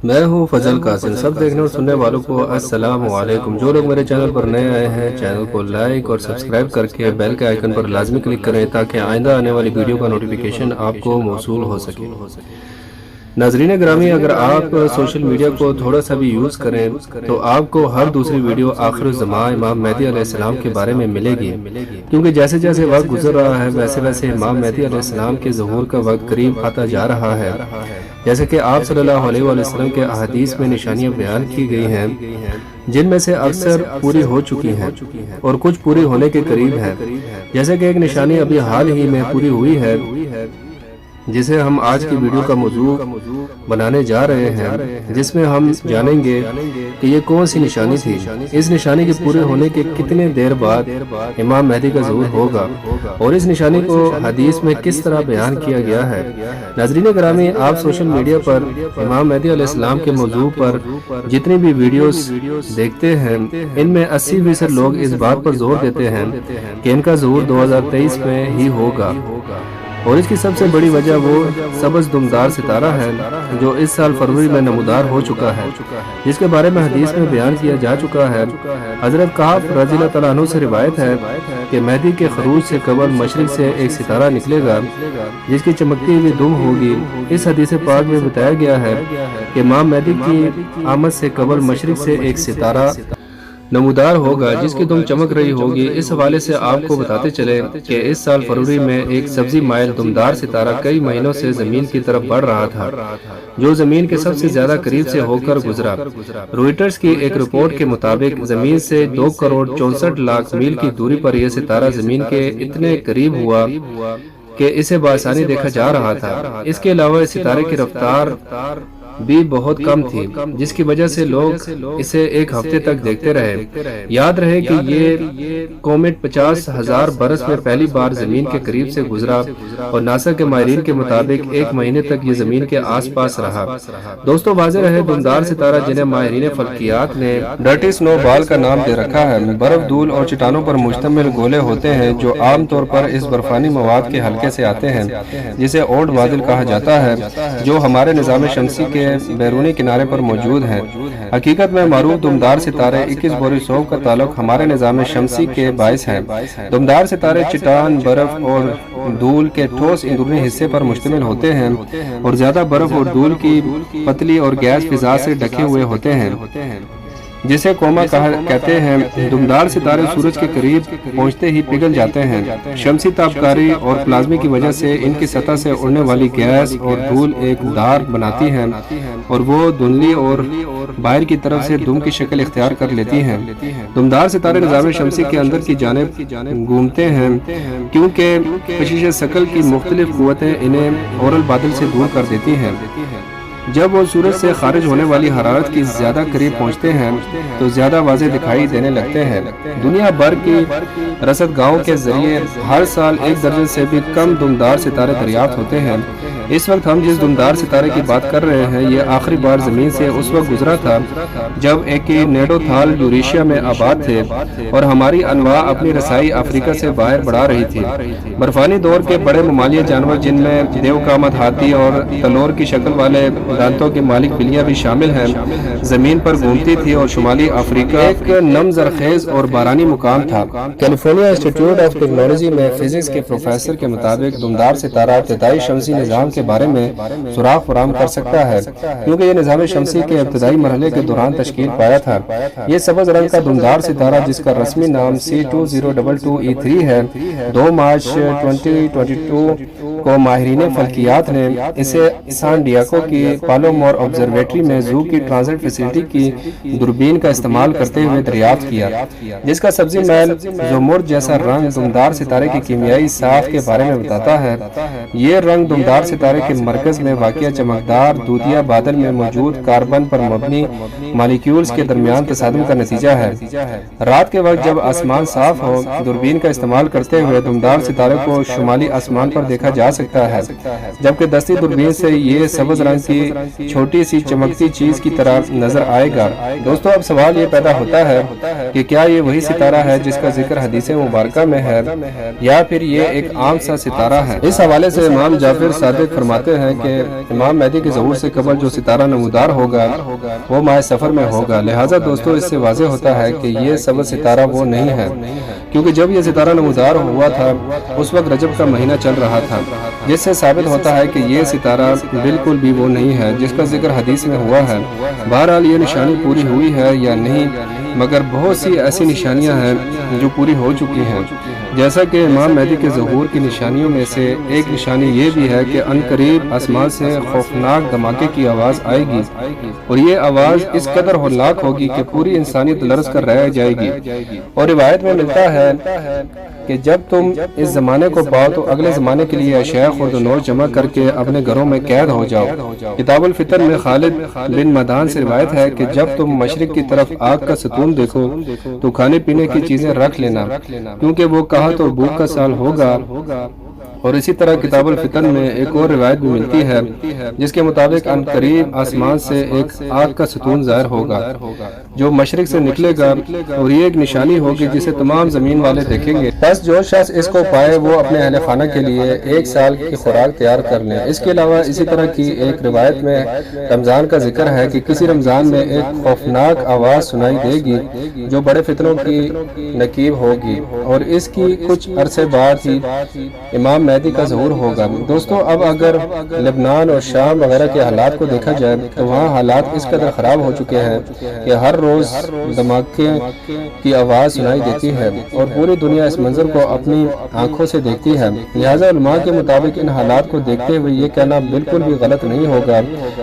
میں ہوں فضل قاسم۔ سب دیکھنے اور سننے والوں کو السلام علیکم۔ جو لوگ میرے چینل پر نئے آئے ہیں چینل کو لائک اور سبسکرائب کر کے بیل کے آئیکن پر لازمی کلک کریں تاکہ آئندہ آنے والی ویڈیو کا نوٹیفیکیشن آپ کو موصول ہو سکے۔ ناظرین گرامی، اگر آپ سوشل میڈیا کو تھوڑا سا بھی یوز کریں تو آپ کو ہر دوسری ویڈیو آخر الزمان امام مہدی علیہ السلام کے بارے میں ملے گی، کیونکہ جیسے جیسے وقت گزر رہا ہے ویسے ویسے امام مہدی علیہ السلام کے ظہور کا وقت قریب آتا جا رہا ہے۔ جیسے کہ آپ صلی اللہ علیہ وسلم کے احادیث میں نشانیاں بیان کی گئی ہیں جن میں سے اکثر پوری ہو چکی ہیں اور کچھ پوری ہونے کے قریب ہیں۔ جیسے کہ ایک نشانی ابھی حال ہی میں پوری ہوئی ہے جسے ہم آج کی ویڈیو کا موضوع بنانے جا رہے ہیں، جس میں ہم جانیں گے کہ یہ کون سی نشانی تھی، اس نشانی کے پورے ہونے کے کتنے دیر بعد امام مہدی کا ظہور ہوگا اور اس نشانی کو حدیث میں کس طرح بیان کیا گیا ہے۔ ناظرین گرامی، آپ سوشل میڈیا پر امام مہدی علیہ السلام کے موضوع پر جتنی بھی ویڈیوز دیکھتے ہیں ان میں 80% لوگ اس بات پر زور دیتے ہیں کہ ان کا ظہور 2023 میں ہی ہوگا، اور اس کی سب سے بڑی وجہ وہ سبز دمدار ستارہ ہے جو اس سال فروری میں نمودار ہو چکا ہے، جس کے بارے میں حدیث میں بیان کیا جا چکا ہے۔ حضرت کعب رضی اللہ تعالیٰ عنہ سے روایت ہے کہ مہدی کے خروج سے قبل مشرق سے ایک ستارہ نکلے گا جس کی چمکتی ہوئی دم ہوگی۔ اس حدیث پاک میں بتایا گیا ہے کہ امام مہدی کی آمد سے قبل مشرق سے ایک ستارہ نمودار ہوگا جس کی دم چمک رہی ہوگی۔ اس حوالے سے آپ کو بتاتے چلے کہ اس سال فروری میں ایک سبزی مائل دمدار ستارہ کئی مہینوں سے زمین کی طرف بڑھ رہا تھا جو زمین کے سب سے زیادہ قریب سے ہو کر گزرا۔ روئٹرز کی ایک رپورٹ کے مطابق زمین سے 2 کروڑ 64 لاکھ میل کی دوری پر یہ ستارہ زمین کے اتنے قریب ہوا کہ اسے بآسانی دیکھا جا رہا تھا۔ اس کے علاوہ اس ستارے کی رفتار بھی بہت کم تھی جس کی وجہ سے لوگ اسے ایک ہفتے تک دیکھتے رہے۔ یاد رہے کہ یہ کومیٹ 50,000 برس میں پہلی بار زمین کے قریب سے گزرا اور ناسا کے ماہرین کے مطابق 1 مہینے تک یہ زمین کے آس پاس رہا۔ دوستو، واضح رہے دمدار ستارہ جنہیں ماہرین فلکیات نے ڈرٹی سنو بال کا نام دے رکھا ہے، برف دھول اور چٹانوں پر مشتمل گولے ہوتے ہیں جو عام طور پر اس برفانی مواد کے حلقے سے آتے ہیں جسے اولڈ بادل کہا جاتا ہے، جو ہمارے نظام شمسی کے بیرونی کنارے پر موجود ہیں۔ حقیقت میں معروف دمدار ستارے 21 بوریسوف کا تعلق ہمارے نظام شمسی کے باعث ہے۔ دمدار ستارے چٹان، برف اور دھول کے ٹھوس اندرونی حصے پر مشتمل ہوتے ہیں اور زیادہ برف اور دھول کی پتلی اور گیس فضا سے ڈھکے ہوئے ہوتے ہیں جسے کوما کہتے ہیں۔ دمدار ستارے سورج کے قریب پہنچتے ہی پگھل جاتے ہیں۔ شمسی تابکاری اور پلازمے کی وجہ سے ان کی سطح سے اڑنے والی گیس اور دھول ایک دھار بناتی ہیں اور وہ دھندلی اور باہر کی طرف سے دم کی شکل اختیار کر لیتی ہیں۔ دمدار ستارے نظام شمسی کے اندر کی جانب گھومتے ہیں کیونکہ کشش ثقل کی مختلف قوتیں انہیں اورل بادل سے دور کر دیتی ہیں۔ جب وہ سورج سے خارج ہونے والی حرارت کی زیادہ قریب پہنچتے ہیں تو زیادہ واضح دکھائی دینے لگتے ہیں۔ دنیا بھر کی رصد گاہوں کے ذریعے ہر سال 1 درجن سے بھی کم دمدار ستارے دریافت ہوتے ہیں۔ اس وقت ہم جس دمدار ستارے کی بات کر رہے ہیں یہ آخری بار زمین سے اس وقت گزرا تھا جب ایک نیڈوتھال یوریشیا میں آباد تھے اور ہماری انواع اپنی رسائی افریقہ سے باہر بڑھا رہی تھی۔ برفانی دور کے بڑے ممالیہ جانور جن میں دیوقامت ہاتھی اور تلور کی شکل والے دانتوں کے مالک بلیاں بھی شامل ہیں زمین پر گھومتی تھی اور شمالی افریقہ ایک نم زرخیز اور بارانی مقام تھا۔ کیلیفورنیا انسٹی ٹیوٹ آف ٹیکنالوجی میں فزکس کے پروفیسر کے مطابق دمدار ستارہ ابتدائی شمسی نظام کے بارے میں سراغ فراہم کر سکتا ہے کیونکہ یہ نظام شمسی کے ابتدائی مرحلے کے دوران تشکیل پایا تھا۔ یہ سبز رنگ کا دمدار ستارہ جس کا رسمی نام C2022E3 ہے 2 مارچ 2022 کو ماہرین فلکیات نے اسے سان ڈیاگو کی پالومور آبزرویٹری میں زو کی ٹرانزٹ فیسلٹی کی دوربین کا استعمال کرتے ہوئے دریافت کیا، جس کا سبزی میل زمرد جیسا رنگ دمدار ستارے کی کیمیائی ساخت کے بارے میں بتاتا ہے۔ یہ رنگ دمدار ستارے کے مرکز میں واقع چمکدار دودھیا بادل میں موجود کاربن پر مبنی مالیکیولز کے درمیان تصادم کا نتیجہ ہے۔ رات کے وقت جب آسمان صاف ہو، دوربین کا استعمال کرتے ہوئے دمدار ستارے کو شمالی آسمان پر دیکھا جا جا سکتا ہے، جبکہ دستی دوربین سے یہ سبز رنگ کی چھوٹی سی چمکتی چیز کی طرح نظر آئے گا۔ دوستو اب سوال یہ پیدا ہوتا ہے کہ کیا یہ وہی ستارہ ہے جس کا ذکر حدیث مبارکہ میں ہے یا پھر یہ ایک عام سا ستارہ ہے؟ اس حوالے سے امام جعفر صادق فرماتے ہیں کہ امام مہدی کے ظہور سے قبل جو ستارہ نمودار ہوگا وہ ماہ سفر میں ہوگا، لہٰذا دوستو اس سے واضح ہوتا ہے کہ یہ سبز ستارہ وہ نہیں ہے، کیونکہ جب یہ ستارہ نمودار ہوا تھا اس وقت رجب کا مہینہ چل رہا تھا، جس سے ثابت ہوتا ہے کہ یہ ستارہ بالکل بھی وہ نہیں ہے جس کا ذکر حدیث میں ہوا ہے۔ بہرحال یہ نشانی پوری ہوئی ہے یا نہیں، مگر بہت سی ایسی نشانیاں ہیں جو پوری ہو چکی ہیں، جیسا کہ امام مہدی کے ظہور کی نشانیوں میں سے ایک نشانی یہ بھی ہے کہ عنقریب آسمان سے خوفناک دھماکے کی آواز آئے گی، اور یہ آواز اس قدر ہولناک ہوگی کہ پوری انسانیت لرز کر رہ جائے گی۔ اور روایت میں ملتا ہے کہ جب تم اس زمانے کو پاؤ تو اگلے زمانے کے لیے اشیاء خرد و نوش جمع کر کے اپنے گھروں میں قید ہو جاؤ۔ کتاب الفتن میں خالد بن مدان سے روایت ہے کہ جب تم مشرق کی طرف آگ کا ستون دیکھو تو کھانے پینے کی چیزیں رکھ لینا، کیونکہ وہ کہا تو بھوک کا سال ہوگا۔ اور اسی طرح کتاب الفتن میں ایک اور روایت بھی ملتی ہے جس کے مطابق عنقریب آسمان سے ایک آگ کا ستون ظاہر ہوگا جو مشرق سے نکلے گا، اور یہ ایک نشانی ہوگی جسے تمام زمین والے دیکھیں گے۔ بس جو شخص اس کو پائے وہ اپنے اہل خانہ کے لیے 1 سال کی خوراک تیار کر لیں۔ اس کے علاوہ اسی طرح کی ایک روایت میں رمضان کا ذکر ہے کہ کسی رمضان میں ایک خوفناک آواز سنائی دے گی جو بڑے فتنوں کی نقیب ہوگی، اور اس کی کچھ عرصے بعد ہی امام مہدی کا ظہور ہوگا۔ دوستو اب اگر لبنان اور شام وغیرہ کے حالات کو دیکھا جائے تو وہاں حالات اس قدر خراب ہو چکے ہیں کہ ہر روز دھماکے کی آواز سنائی دیتی ہے، اور پوری دنیا اس منظر کو اپنی آنکھوں سے دیکھتی ہے۔ لہٰذا علماء کے مطابق ان حالات کو دیکھتے ہوئے یہ کہنا بالکل بھی غلط نہیں ہوگا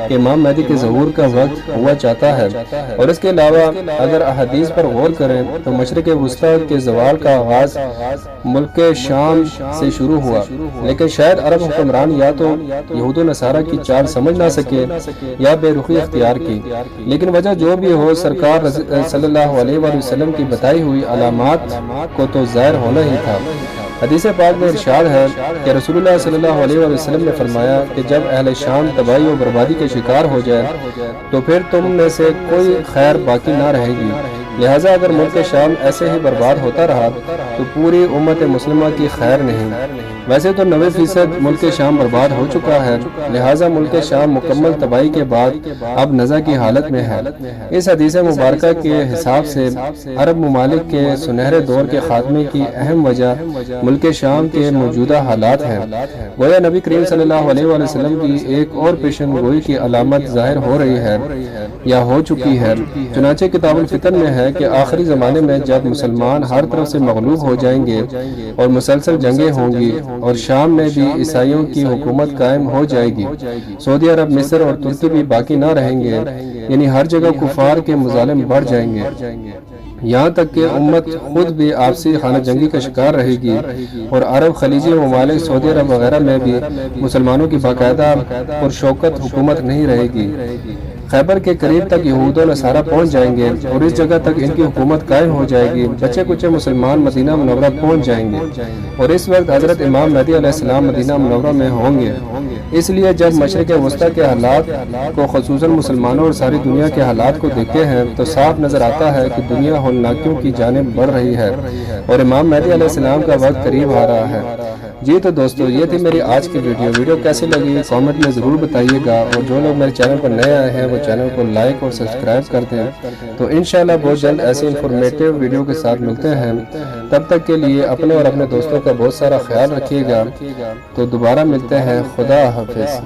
کہ امام مہدی کے ظہور کا وقت ہوا چاہتا ہے۔ اور اس کے علاوہ اگر احادیث پر غور کریں تو مشرق وسطیٰ کے زوال کا آغاز ملک شام سے شروع ہوا، لیکن شاید عرب حکمران یا تو یہود و نصارہ کی چال سمجھ نہ سکے یا بے رخی اختیار کی، لیکن وجہ جو بھی ہو سرکار صلی اللہ علیہ وآلہ وسلم کی بتائی ہوئی علامات کو تو ظاہر ہونا ہی تھا۔ حدیث پاک میں ارشاد ہے کہ رسول اللہ صلی اللہ علیہ وآلہ وسلم نے فرمایا کہ جب اہل شام تباہی و بربادی کے شکار ہو جائے تو پھر تم میں سے کوئی خیر باقی نہ رہے گی، لہٰذا اگر ملک شام ایسے ہی برباد ہوتا رہا تو پوری امت مسلمہ کی خیر نہیں۔ ویسے تو 90% ملک شام برباد ہو چکا ہے، لہٰذا ملک شام مکمل تباہی کے بعد اب نزع کی حالت میں ہے۔ اس حدیث مبارکہ کے حساب سے عرب ممالک کے سنہرے دور کے خاتمے کی اہم وجہ ملک شام کے موجودہ حالات ہیں۔ گویا نبی کریم صلی اللہ علیہ وآلہ وسلم کی ایک اور پیشن گوئی کی علامت ظاہر ہو رہی ہے یا ہو چکی ہے۔ چنانچہ کتاب الفتن میں ہے کہ آخری زمانے میں جب مسلمان ہر طرف سے مغلوب ہو جائیں گے اور مسلسل جنگیں ہوں گی اور شام میں بھی عیسائیوں کی حکومت قائم ہو جائے گی، سعودی عرب، مصر اور ترکی بھی باقی نہ رہیں گے، یعنی ہر جگہ کفار کے مظالم بڑھ جائیں گے، یہاں تک کہ امت خود بھی آپسی خانہ جنگی کا شکار رہے گی، اور عرب خلیجی ممالک، سعودی عرب وغیرہ میں بھی مسلمانوں کی باقاعدہ پرشوکت حکومت نہیں رہے گی۔ خیبر کے قریب تک یہود و نصارہ پہنچ جائیں گے اور اس جگہ تک ان کی حکومت قائم ہو جائے گی۔ بچے کچے مسلمان مدینہ منورہ پہنچ جائیں گے، اور اس وقت حضرت امام مہدی علیہ السلام مدینہ منورہ میں ہوں گے۔ اس لیے جب مشرق وسطیٰ کے حالات کو، خصوصاً مسلمانوں اور ساری دنیا کے حالات کو دیکھتے ہیں تو صاف نظر آتا ہے کہ دنیا ہولناکیوں کی جانب بڑھ رہی ہے اور امام مہدی علیہ السلام کا وقت قریب آ رہا ہے۔ جی تو دوستو، یہ تھی میری آج کی ویڈیو کیسی لگی کامنٹ میں ضرور بتائیے گا، اور جو لوگ میرے چینل پر نئے آئے ہیں وہ چینل کو لائک اور سبسکرائب کر دیں۔ تو انشاءاللہ بہت جلد ایسی انفارمیٹیو ویڈیو کے ساتھ ملتے ہیں، تب تک کے لیے اپنے اور اپنے دوستوں کا بہت سارا خیال رکھیے گا۔ تو دوبارہ ملتے ہیں، خدا حافظ۔